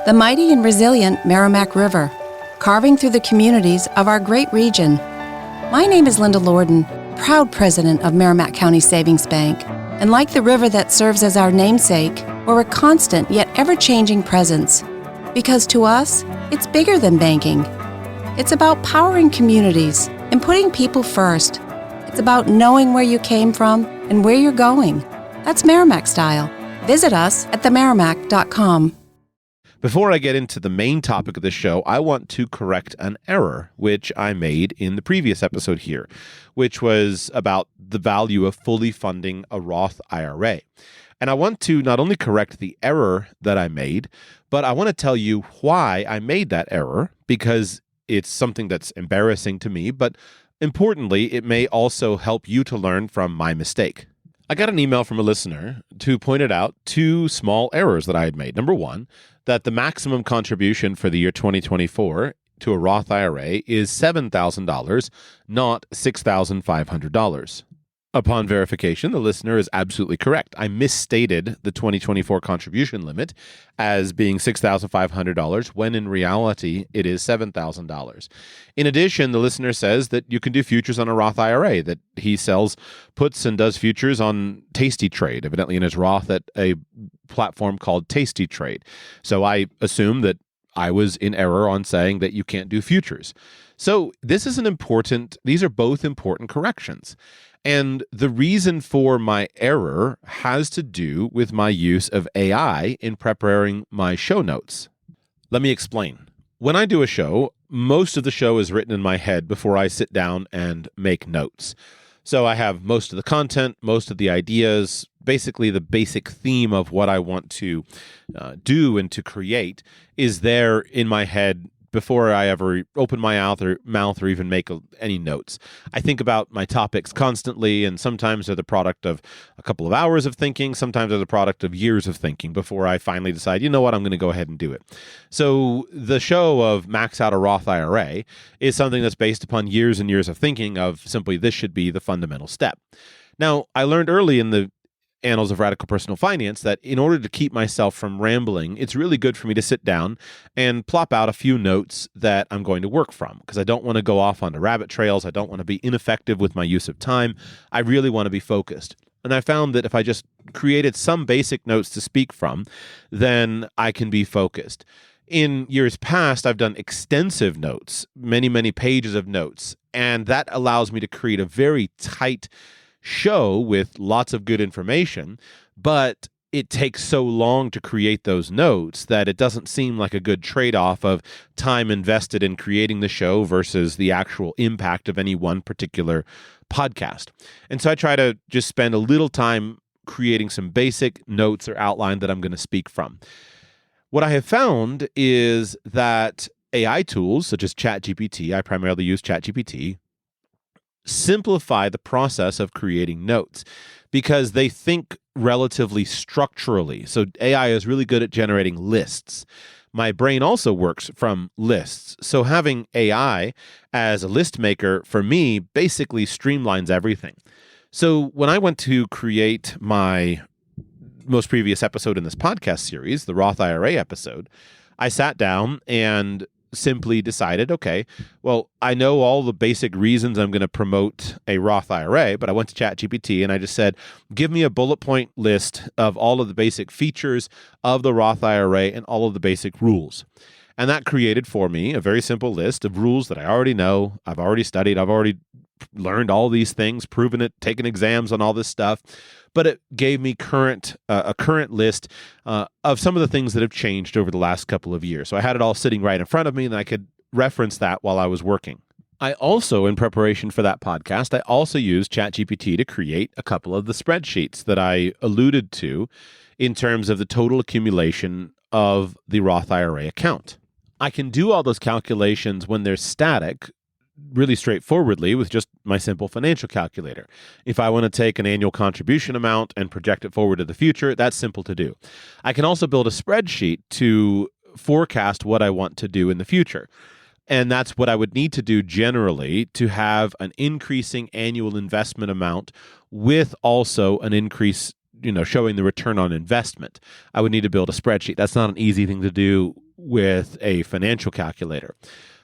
the mighty and resilient Merrimack River, carving through the communities of our great region. My name is Linda Lorden, proud president of Merrimack County Savings Bank, and like the river that serves as our namesake, we're a constant yet ever-changing presence. Because to us, it's bigger than banking. It's about powering communities and putting people first. It's about knowing where you came from and where you're going. That's Merrimack style. Visit us at themerrimack.com. Before I get into the main topic of the show, I want to correct an error which I made in the previous episode here, which was about the value of fully funding a Roth IRA. And I want to not only correct the error that I made, but I want to tell you why I made that error, because it's something that's embarrassing to me, but importantly, it may also help you to learn from my mistake. I got an email from a listener who pointed out two small errors that I had made. Number one, that the maximum contribution for the year 2024 to a Roth IRA is $7,000, not $6,500. Upon verification, the listener is absolutely correct. I misstated the 2024 contribution limit as being $6,500 when in reality it is $7,000. In addition, the listener says that you can do futures on a Roth IRA, that he sells puts and does futures on Tasty Trade, evidently in his Roth at a platform called Tasty Trade. So I assume that I was in error on saying that you can't do futures. So these are both important corrections. And the reason for my error has to do with my use of AI in preparing my show notes. Let me explain. When I do a show, most of the show is written in my head before I sit down and make notes. So I have most of the content, most of the ideas, basically the basic theme of what I want to do and to create is there in my head before I ever open my mouth or even make any notes. I think about my topics constantly, and sometimes they're the product of a couple of hours of thinking, sometimes they're the product of years of thinking before I finally decide, you know what, I'm going to go ahead and do it. So the show of Max Out a Roth IRA is something that's based upon years and years of thinking of simply this should be the fundamental step. Now, I learned early in the Annals of Radical Personal Finance that in order to keep myself from rambling, it's really good for me to sit down and plop out a few notes that I'm going to work from, because I don't want to go off onto rabbit trails. I don't want to be ineffective with my use of time. I really want to be focused. And I found that if I just created some basic notes to speak from, then I can be focused. In years past, I've done extensive notes, many, many pages of notes, and that allows me to create a very tight show with lots of good information, but it takes so long to create those notes that it doesn't seem like a good trade-off of time invested in creating the show versus the actual impact of any one particular podcast. And so I try to just spend a little time creating some basic notes or outline that I'm going to speak from. What I have found is that AI tools such as ChatGPT, I primarily use ChatGPT, simplify the process of creating notes because they think relatively structurally. So AI is really good at generating lists. My brain also works from lists. So having AI as a list maker for me basically streamlines everything. So when I went to create my most previous episode in this podcast series, the Roth IRA episode, I sat down and simply decided, okay, well, I know all the basic reasons I'm going to promote a Roth IRA, but I went to ChatGPT and I just said, give me a bullet point list of all of the basic features of the Roth IRA and all of the basic rules. And that created for me a very simple list of rules that I already know, I've already studied, I've already learned all these things, proven it, taken exams on all this stuff. But it gave me a current list of some of the things that have changed over the last couple of years. So I had it all sitting right in front of me, and I could reference that while I was working. I also, in preparation for that podcast, I also used ChatGPT to create a couple of the spreadsheets that I alluded to in terms of the total accumulation of the Roth IRA account. I can do all those calculations when they're static, really straightforwardly with just my simple financial calculator. If I want to take an annual contribution amount and project it forward to the future, that's simple to do. I can also build a spreadsheet to forecast what I want to do in the future. And that's what I would need to do generally to have an increasing annual investment amount with also an increase, showing the return on investment. I would need to build a spreadsheet. That's not an easy thing to do with a financial calculator.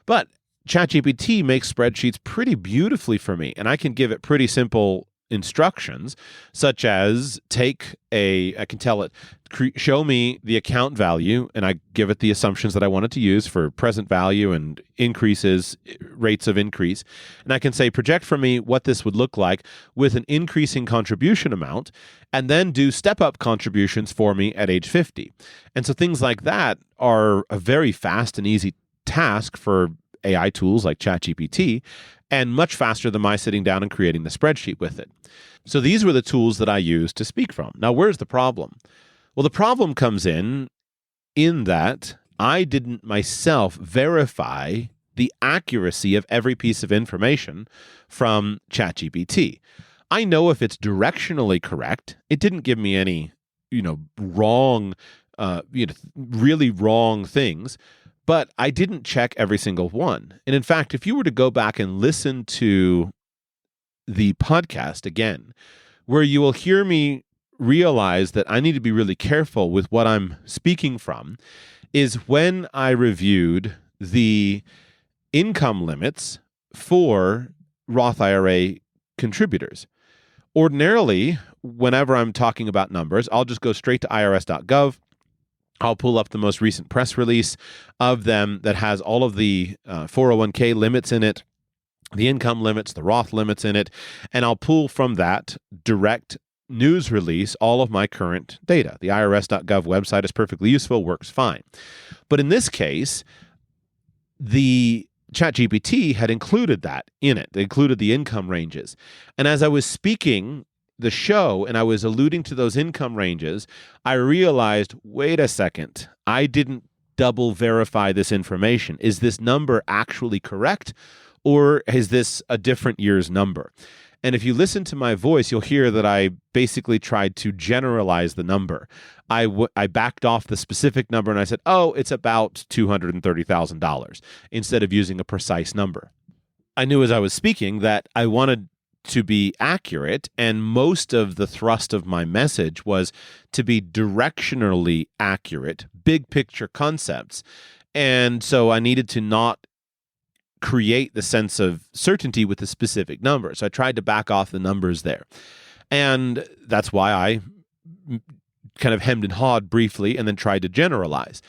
But ChatGPT makes spreadsheets pretty beautifully for me, and I can give it pretty simple instructions, such as I can tell it, show me the account value, and I give it the assumptions that I want it to use for present value and rates of increase. And I can say, project for me what this would look like with an increasing contribution amount, and then do step-up contributions for me at age 50. And so things like that are a very fast and easy task for AI tools like ChatGPT, and much faster than my sitting down and creating the spreadsheet with it. So these were the tools that I used to speak from. Now, where's the problem? Well, the problem comes in that I didn't myself verify the accuracy of every piece of information from ChatGPT. I know if it's directionally correct. It didn't give me any, wrong, really wrong things. But I didn't check every single one. And in fact, if you were to go back and listen to the podcast again, where you will hear me realize that I need to be really careful with what I'm speaking from, is when I reviewed the income limits for Roth IRA contributors. Ordinarily, whenever I'm talking about numbers, I'll just go straight to irs.gov. I'll pull up the most recent press release of them that has all of the 401k limits in it, the income limits, the Roth limits in it, and I'll pull from that direct news release all of my current data. The irs.gov website is perfectly useful, works fine. But in this case, the ChatGPT had included that in it. They included the income ranges. And as I was speaking the show and I was alluding to those income ranges, I realized, wait a second, I didn't double verify this information. Is this number actually correct, or is this a different year's number? And if you listen to my voice, you'll hear that I basically tried to generalize the number. I backed off the specific number and I said, it's about $230,000 instead of using a precise number. I knew as I was speaking that I wanted to be accurate, and most of the thrust of my message was to be directionally accurate, big picture concepts. And so I needed to not create the sense of certainty with a specific number. So I tried to back off the numbers there. And that's why I kind of hemmed and hawed briefly and then tried to generalize.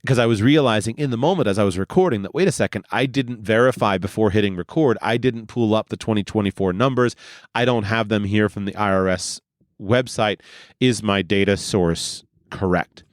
Because I was realizing in the moment as I was recording that, wait a second, I didn't verify before hitting record. I didn't pull up the 2024 numbers. I don't have them here from the IRS website. Is my data source correct?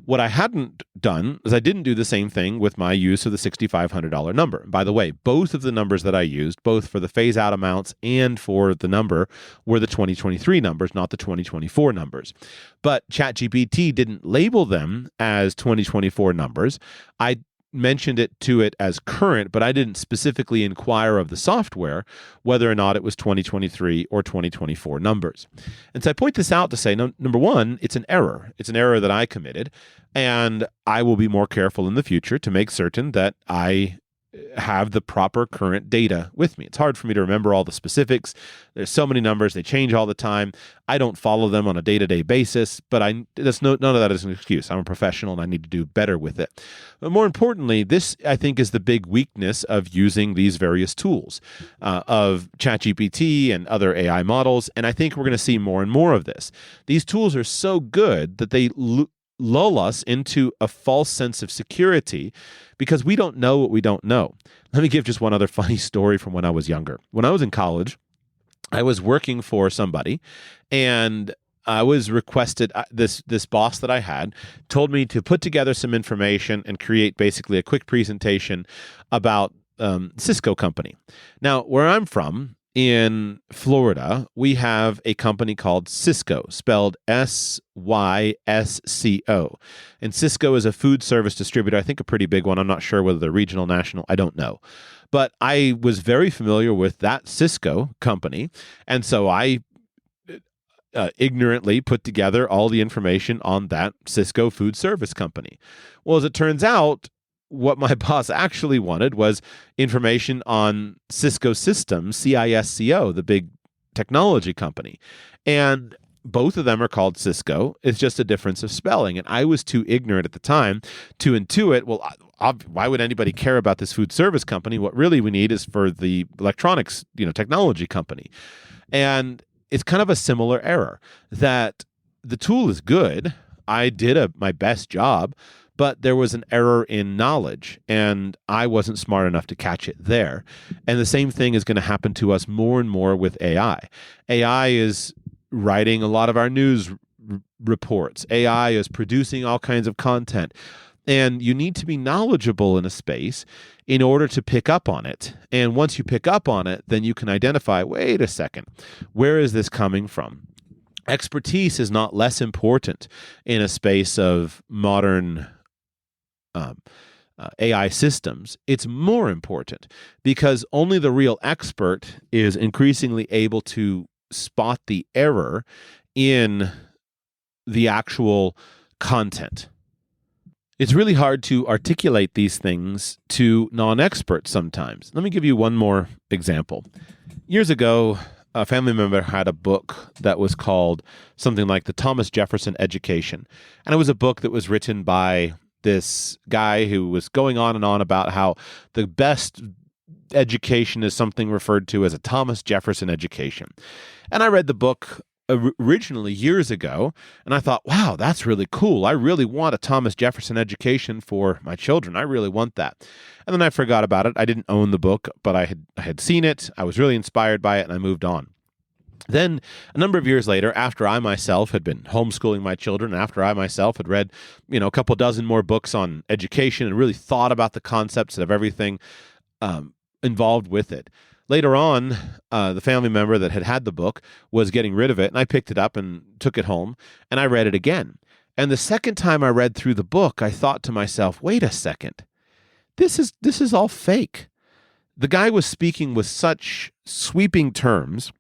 What I hadn't done is I didn't do the same thing with my use of the $6,500 number. By the way, both of the numbers that I used, both for the phase-out amounts and for the number, were the 2023 numbers, not the 2024 numbers. But ChatGPT didn't label them as 2024 numbers. I mentioned it to it as current, but I didn't specifically inquire of the software whether or not it was 2023 or 2024 numbers. And so I point this out to say, number one, it's an error. It's an error that I committed, and I will be more careful in the future to make certain that I have the proper current data with me. It's hard for me to remember all the specifics. There's so many numbers. They change all the time. I don't follow them on a day-to-day basis, but none of that is an excuse. I'm a professional and I need to do better with it. But more importantly, this, I think, is the big weakness of using these various tools of ChatGPT and other AI models, and I think we're going to see more and more of this. These tools are so good that they lull us into a false sense of security because we don't know what we don't know. Let me give just one other funny story from when I was younger. When I was in college, I was working for somebody, and I was requested, this boss that I had told me to put together some information and create basically a quick presentation about Cisco company. Now, where I'm from, in Florida, we have a company called Cisco, spelled Sysco. And Cisco is a food service distributor, I think a pretty big one. I'm not sure whether they're regional, national, I don't know. But I was very familiar with that Cisco company. And so I ignorantly put together all the information on that Cisco food service company. Well, as it turns out, what my boss actually wanted was information on Cisco Systems, CISCO, the big technology company. And both of them are called Cisco. It's just a difference of spelling. And I was too ignorant at the time to intuit, well, why would anybody care about this food service company? What really we need is for the electronics, technology company. And it's kind of a similar error that the tool is good. I did my best job, but there was an error in knowledge, and I wasn't smart enough to catch it there. And the same thing is going to happen to us more and more with AI. AI is writing a lot of our news reports. AI is producing all kinds of content. And you need to be knowledgeable in a space in order to pick up on it. And once you pick up on it, then you can identify, wait a second, where is this coming from? Expertise is not less important in a space of modern AI systems. It's more important because only the real expert is increasingly able to spot the error in the actual content. It's really hard to articulate these things to non-experts sometimes. Let me give you one more example. Years ago, a family member had a book that was called something like The Thomas Jefferson Education. And it was a book that was written by this guy who was going on and on about how the best education is something referred to as a Thomas Jefferson education. And I read the book originally years ago, and I thought, wow, that's really cool. I really want a Thomas Jefferson education for my children. I really want that. And then I forgot about it. I didn't own the book, but I had seen it. I was really inspired by it, and I moved on. Then a number of years later, after I myself had been homeschooling my children, after I myself had read, a couple dozen more books on education and really thought about the concepts of everything involved with it. Later on, the family member that had the book was getting rid of it, and I picked it up and took it home, and I read it again. And the second time I read through the book, I thought to myself, wait a second, this is all fake. The guy was speaking with such sweeping terms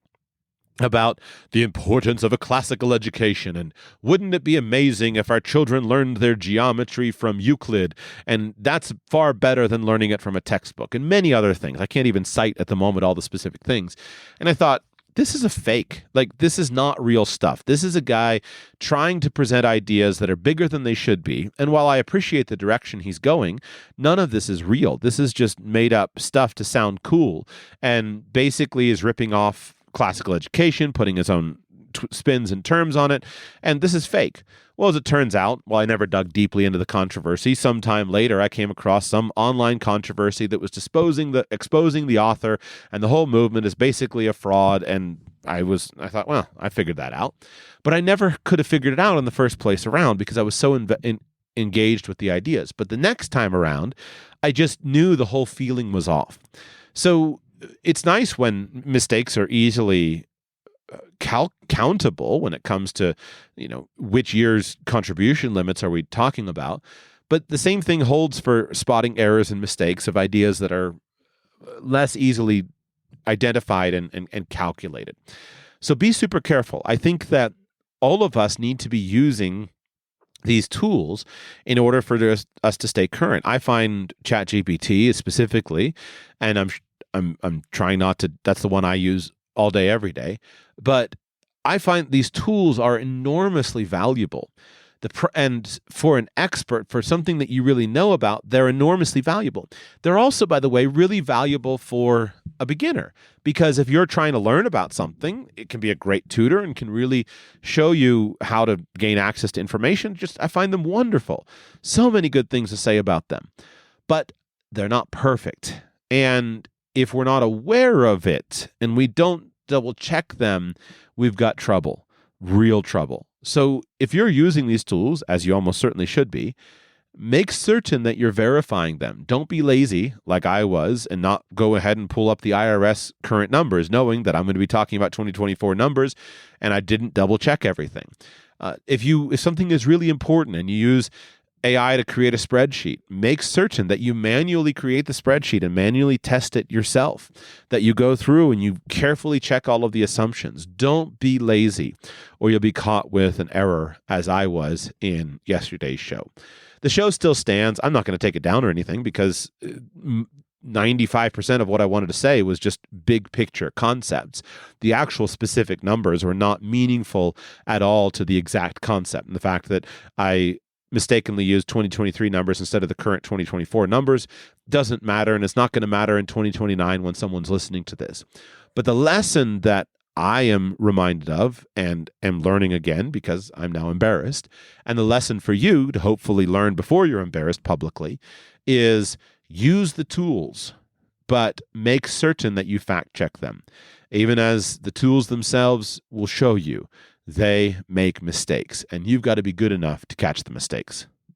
about the importance of a classical education, and wouldn't it be amazing if our children learned their geometry from Euclid, and that's far better than learning it from a textbook, and many other things. I can't even cite at the moment all the specific things. And I thought, this is a fake. Like, this is not real stuff. This is a guy trying to present ideas that are bigger than they should be. And while I appreciate the direction he's going, none of this is real. This is just made up stuff to sound cool, and basically is ripping off classical education, putting his own spins and terms on it, and this is fake. Well, as it turns out, while I never dug deeply into the controversy, sometime later I came across some online controversy that was exposing the author, and the whole movement is basically a fraud, and I thought, well, I figured that out. But I never could have figured it out in the first place around because I was so engaged with the ideas. But the next time around, I just knew the whole feeling was off. So it's nice when mistakes are easily countable when it comes to, which year's contribution limits are we talking about. But the same thing holds for spotting errors and mistakes of ideas that are less easily identified and calculated. So be super careful. I think that all of us need to be using these tools in order for us to stay current. I find ChatGPT specifically, and I'm trying not to, that's the one I use all day, every day. But I find these tools are enormously valuable. And for an expert, for something that you really know about, they're enormously valuable. They're also, by the way, really valuable for a beginner, because if you're trying to learn about something, it can be a great tutor and can really show you how to gain access to information. I find them wonderful. So many good things to say about them. But they're not perfect. And if we're not aware of it and we don't double check them, we've got trouble, real trouble. So if you're using these tools, as you almost certainly should be, make certain that you're verifying them. Don't be lazy like I was and not go ahead and pull up the IRS current numbers, knowing that I'm going to be talking about 2024 numbers and I didn't double check everything. If something is really important and you use AI to create a spreadsheet, make certain that you manually create the spreadsheet and manually test it yourself, that you go through and you carefully check all of the assumptions. Don't be lazy, or you'll be caught with an error, as I was in yesterday's show. The show still stands. I'm not going to take it down or anything because 95% of what I wanted to say was just big picture concepts. The actual specific numbers were not meaningful at all to the exact concept. And the fact that I mistakenly used 2023 numbers instead of the current 2024 numbers doesn't matter, and it's not going to matter in 2029 when someone's listening to this. But the lesson that I am reminded of and am learning again because I'm now embarrassed, and the lesson for you to hopefully learn before you're embarrassed publicly is use the tools, but make certain that you fact check them. Even as the tools themselves will show you, they make mistakes, and you've got to be good enough to catch the mistakes.